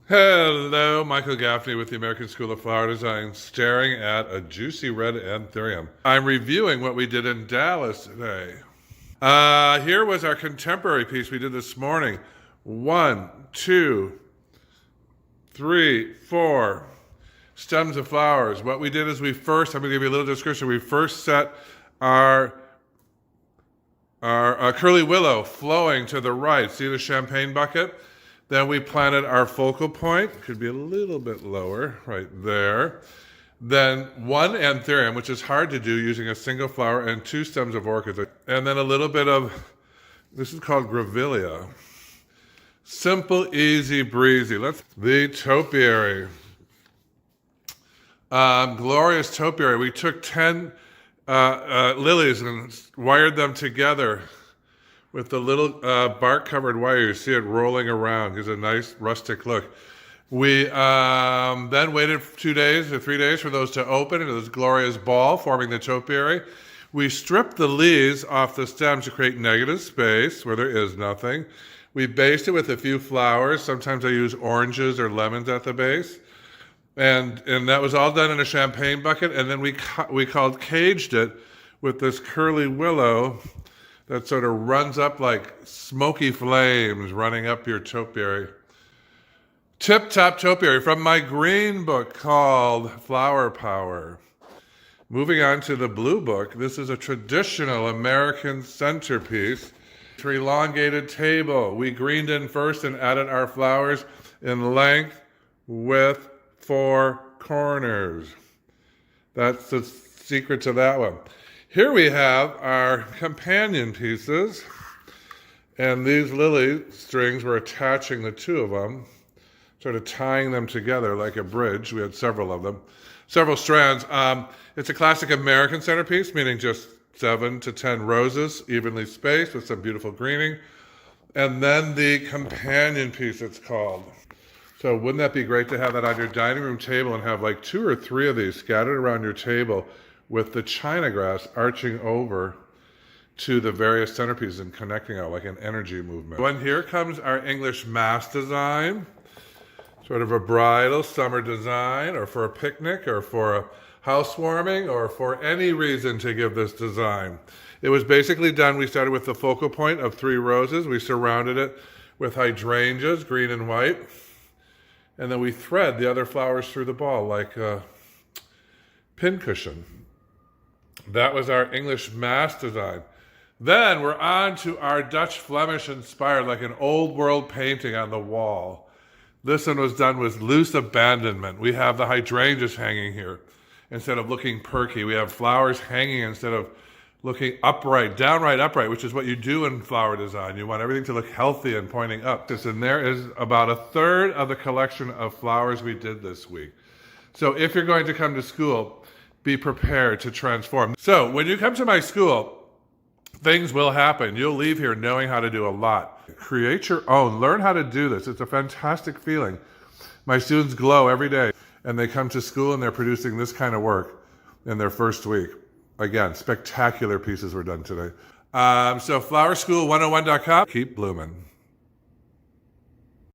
Hello, Michael Gaffney with the American School of Flower Design, staring at a juicy red anthurium. I'm reviewing what we did in Dallas today. Here was our contemporary piece we did this morning. 1, 2, 3, 4 stems of flowers. What we did is I'm going to give you a little description. We first set our curly willow flowing to the right. See the champagne bucket? Then we planted our focal point, could be a little bit lower, right there. Then one anthurium, which is hard to do using a single flower, and 2 stems of orchids. And then a little bit of, this is called grevillea. Simple, easy, breezy. The topiary. Glorious topiary. We took 10 lilies and wired them together with the little bark-covered wire. You see it rolling around. Gives a nice rustic look. We then waited 2 days or 3 days for those to open into this glorious ball, forming the topiary. We stripped the leaves off the stems to create negative space where there is nothing. We based it with a few flowers. Sometimes I use oranges or lemons at the base. And that was all done in a champagne bucket. And then we caged it with this curly willow that sort of runs up like smoky flames running up your topiary. Tip-top topiary from my green book called Flower Power. Moving on to the blue book, this is a traditional American centerpiece. Elongated table. We greened in first and added our flowers in length with 4 corners. That's the secret to that one. Here we have our companion pieces, and these lily strings were attaching the 2 of them, sort of tying them together like a bridge. We had several of them, several strands. It's a classic American centerpiece, meaning just 7 to 10 roses, evenly spaced with some beautiful greening. And then the companion piece, it's called. So wouldn't that be great to have that on your dining room table and have like 2 or 3 of these scattered around your table with the china grass arching over to the various centerpieces and connecting out like an energy movement. And here comes our English mass design, sort of a bridal summer design, or for a picnic, or for a housewarming, or for any reason to give this design. It was basically done, we started with the focal point of 3 roses. We surrounded it with hydrangeas, green and white. And then we thread the other flowers through the ball like a pincushion. That was our English mass design. Then we're on to our Dutch Flemish inspired, like an old world painting on the wall. This one was done with loose abandonment. We have the hydrangeas hanging here instead of looking perky. We have flowers hanging instead of looking upright, downright upright, which is what you do in flower design. You want everything to look healthy and pointing up. And there is about 1/3 of the collection of flowers we did this week. So if you're going to come to school, be prepared to transform. So when you come to my school, things will happen. You'll leave here knowing how to do a lot. Create your own. Learn how to do this. It's a fantastic feeling. My students glow every day, and they come to school and they're producing this kind of work in their first week. Again, spectacular pieces were done today. So flowerschool101.com. Keep blooming.